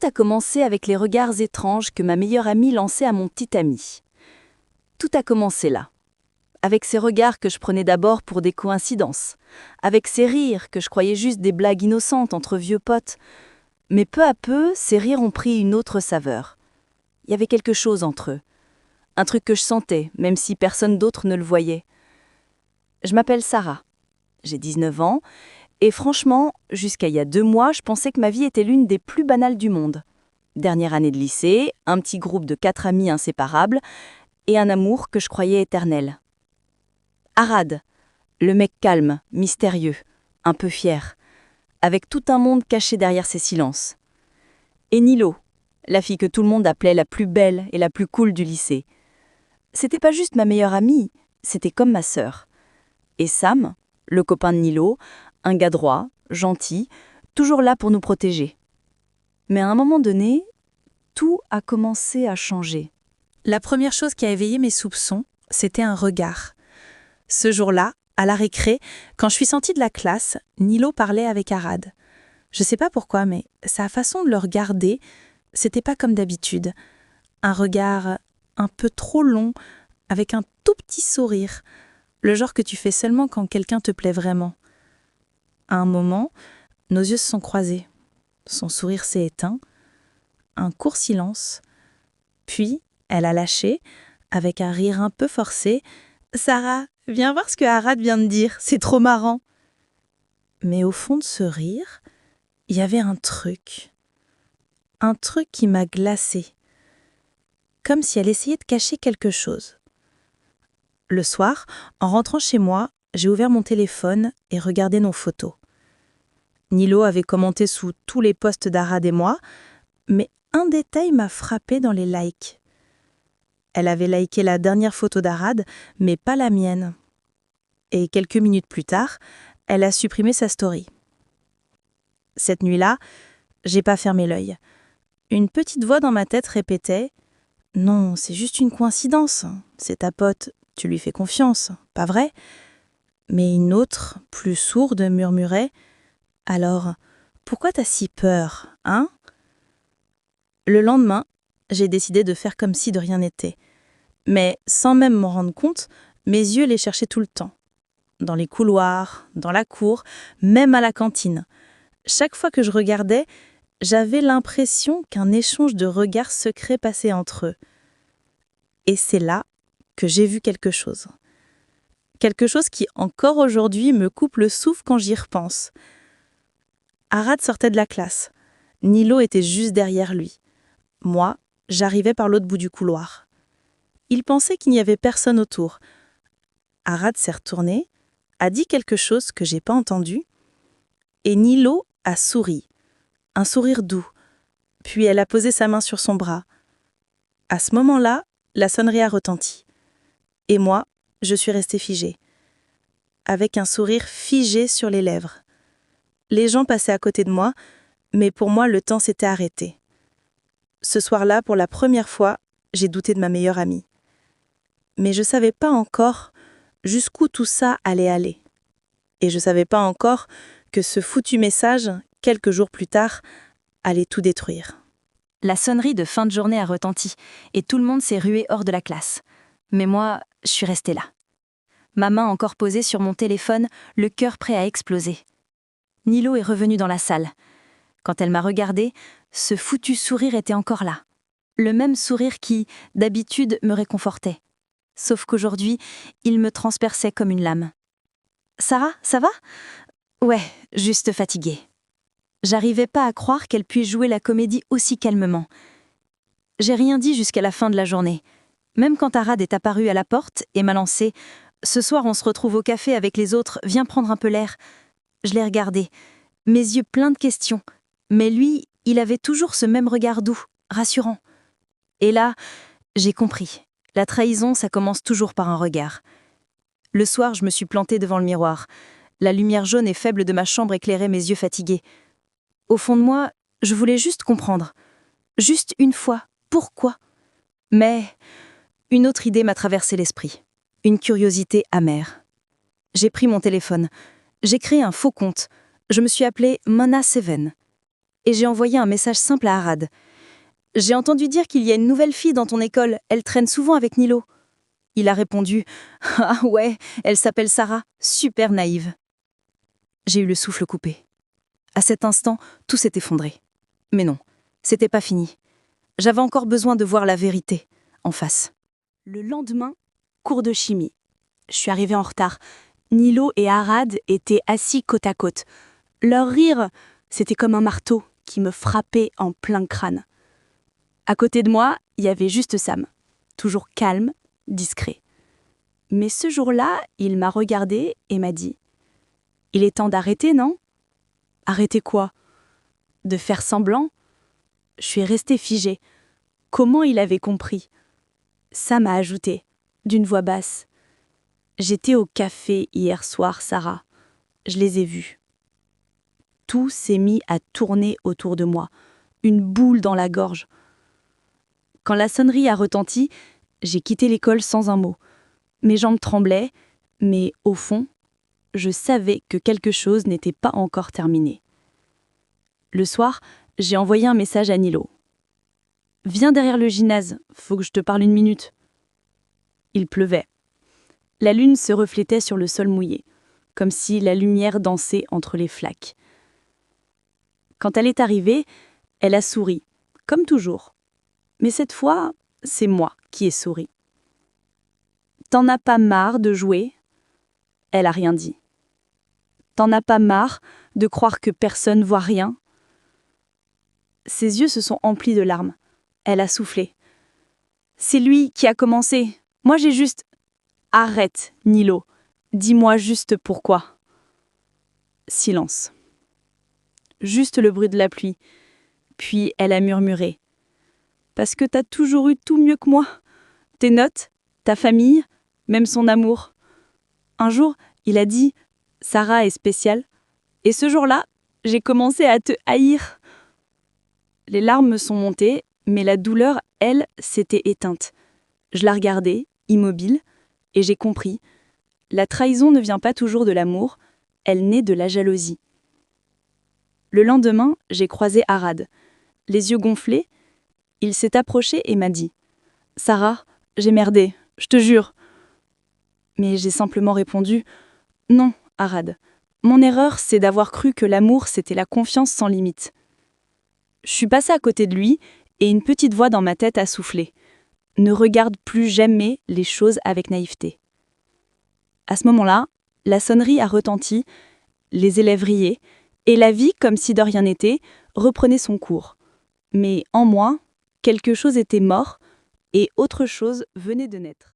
a commencé avec les regards étranges que ma meilleure amie lançait à mon petit ami. Tout a commencé là. Avec ces regards que je prenais d'abord pour des coïncidences, avec ces rires que je croyais juste des blagues innocentes entre vieux potes. Mais peu à peu, ces rires ont pris une autre saveur. Il y avait quelque chose entre eux. Un truc que je sentais, même si personne d'autre ne le voyait. Je m'appelle Sarah. J'ai 19 ans, et franchement, jusqu'à il y a 2 mois, je pensais que ma vie était l'une des plus banales du monde. Dernière année de lycée, un petit groupe de 4 amis inséparables, et un amour que je croyais éternel. Arad, le mec calme, mystérieux, un peu fier, avec tout un monde caché derrière ses silences. Et Nilo, la fille que tout le monde appelait la plus belle et la plus cool du lycée. C'était pas juste ma meilleure amie, c'était comme ma sœur. Et Sam, le copain de Nilo, un gars droit, gentil, toujours là pour nous protéger. Mais à un moment donné, tout a commencé à changer. La première chose qui a éveillé mes soupçons, c'était un regard. Ce jour-là, à la récré, quand je suis sortie de la classe, Nilo parlait avec Arad. Je sais pas pourquoi, mais sa façon de le regarder, c'était pas comme d'habitude. Un regard un peu trop long, avec un tout petit sourire, le genre que tu fais seulement quand quelqu'un te plaît vraiment. À un moment, nos yeux se sont croisés. Son sourire s'est éteint. Un court silence. Puis, elle a lâché, avec un rire un peu forcé. « Sarah, viens voir ce que Arad vient de dire, c'est trop marrant !» Mais au fond de ce rire, il y avait un truc qui m'a glacée. Comme si elle essayait de cacher quelque chose. Le soir, en rentrant chez moi, j'ai ouvert mon téléphone et regardé nos photos. Nilo avait commenté sous tous les posts d'Arad et moi, mais un détail m'a frappé dans les likes. Elle avait liké la dernière photo d'Arad, mais pas la mienne. Et quelques minutes plus tard, elle a supprimé sa story. Cette nuit-là, j'ai pas fermé l'œil. Une petite voix dans ma tête répétait « Non, c'est juste une coïncidence. C'est ta pote, tu lui fais confiance, pas vrai ?» Mais une autre, plus sourde, murmurait « Alors, pourquoi t'as si peur, hein ?» Le lendemain, j'ai décidé de faire comme si de rien n'était. Mais sans même m'en rendre compte, mes yeux les cherchaient tout le temps. Dans les couloirs, dans la cour, même à la cantine. Chaque fois que je regardais, j'avais l'impression qu'un échange de regards secrets passait entre eux. Et c'est là que j'ai vu quelque chose. Quelque chose qui, encore aujourd'hui, me coupe le souffle quand j'y repense. Arad sortait de la classe. Nilo était juste derrière lui. Moi, j'arrivais par l'autre bout du couloir. Il pensait qu'il n'y avait personne autour. Arad s'est retourné, a dit quelque chose que j'ai pas entendu, et Nilo a souri. Un sourire doux. Puis elle a posé sa main sur son bras. À ce moment-là, la sonnerie a retenti. Et moi, je suis restée figée. Avec un sourire figé sur les lèvres. Les gens passaient à côté de moi, mais pour moi, le temps s'était arrêté. Ce soir-là, pour la première fois, j'ai douté de ma meilleure amie. Mais je ne savais pas encore jusqu'où tout ça allait aller. Et je ne savais pas encore que ce foutu message, quelques jours plus tard, allait tout détruire. La sonnerie de fin de journée a retenti, et tout le monde s'est rué hors de la classe. Mais moi, je suis restée là. Ma main encore posée sur mon téléphone, le cœur prêt à exploser. Nilo est revenue dans la salle. Quand elle m'a regardée, ce foutu sourire était encore là. Le même sourire qui, d'habitude, me réconfortait. Sauf qu'aujourd'hui, il me transperçait comme une lame. « Sarah, ça va ? » ?»« Ouais, juste fatiguée. » J'arrivais pas à croire qu'elle puisse jouer la comédie aussi calmement. J'ai rien dit jusqu'à la fin de la journée. Même quand Arad est apparu à la porte et m'a lancé « Ce soir, on se retrouve au café avec les autres, viens prendre un peu l'air. » Je l'ai regardé, mes yeux pleins de questions. Mais lui, il avait toujours ce même regard doux, rassurant. Et là, j'ai compris. La trahison, ça commence toujours par un regard. Le soir, je me suis plantée devant le miroir. La lumière jaune et faible de ma chambre éclairait mes yeux fatigués. Au fond de moi, je voulais juste comprendre. Juste une fois. Pourquoi ? Mais une autre idée m'a traversé l'esprit. Une curiosité amère. J'ai pris mon téléphone. J'ai créé un faux compte. Je me suis appelée Mona Seven. et j'ai envoyé un message simple à Arad. J'ai entendu dire qu'il y a une nouvelle fille dans ton école, elle traîne souvent avec Nilo. Il a répondu « Ah ouais, elle s'appelle Sarah, super naïve ». J'ai eu le souffle coupé. À cet instant, tout s'est effondré. Mais non, c'était pas fini. J'avais encore besoin de voir la vérité, en face. Le lendemain, cours de chimie. Je suis arrivée en retard. Nilo et Arad étaient assis côte à côte. Leur rire, c'était comme un marteau qui me frappait en plein crâne. À côté de moi, il y avait juste Sam, toujours calme, discret. Mais ce jour-là, il m'a regardé et m'a dit « Il est temps d'arrêter, non ?»« Arrêter quoi ? De faire semblant ?» Je suis restée figée. Comment il avait compris ? Sam a ajouté, d'une voix basse « J'étais au café hier soir, Sarah. Je les ai vus. » Tout s'est mis à tourner autour de moi, une boule dans la gorge. Quand la sonnerie a retenti, j'ai quitté l'école sans un mot. Mes jambes tremblaient, mais au fond, je savais que quelque chose n'était pas encore terminé. Le soir, j'ai envoyé un message à Nilo. « Viens derrière le gymnase, faut que je te parle 1 minute. » Il pleuvait. La lune se reflétait sur le sol mouillé, comme si la lumière dansait entre les flaques. Quand elle est arrivée, elle a souri, comme toujours. Mais cette fois, c'est moi qui ai souri. « T'en as pas marre de jouer ?» Elle a rien dit. « T'en as pas marre de croire que personne voit rien ?» Ses yeux se sont emplis de larmes. Elle a soufflé. « C'est lui qui a commencé. Moi j'ai juste... » « Arrête, Nilo. Dis-moi juste pourquoi. » Silence. Juste le bruit de la pluie. Puis elle a murmuré. « Parce que t'as toujours eu tout mieux que moi. Tes notes, ta famille, même son amour. » Un jour, il a dit « Sarah est spéciale. » Et ce jour-là, j'ai commencé à te haïr. Les larmes me sont montées, mais la douleur, elle, s'était éteinte. Je la regardais, immobile, et j'ai compris. La trahison ne vient pas toujours de l'amour, elle naît de la jalousie. Le lendemain, j'ai croisé Arad. Les yeux gonflés, il s'est approché et m'a dit « Sarah, j'ai merdé, je te jure. » Mais j'ai simplement répondu « Non, Arad. Mon erreur, c'est d'avoir cru que l'amour, c'était la confiance sans limite. » Je suis passée à côté de lui et une petite voix dans ma tête a soufflé. Ne regarde plus jamais les choses avec naïveté. À ce moment-là, la sonnerie a retenti, les élèves riaient, et la vie, comme si de rien n'était, reprenait son cours. Mais en moi, quelque chose était mort et autre chose venait de naître.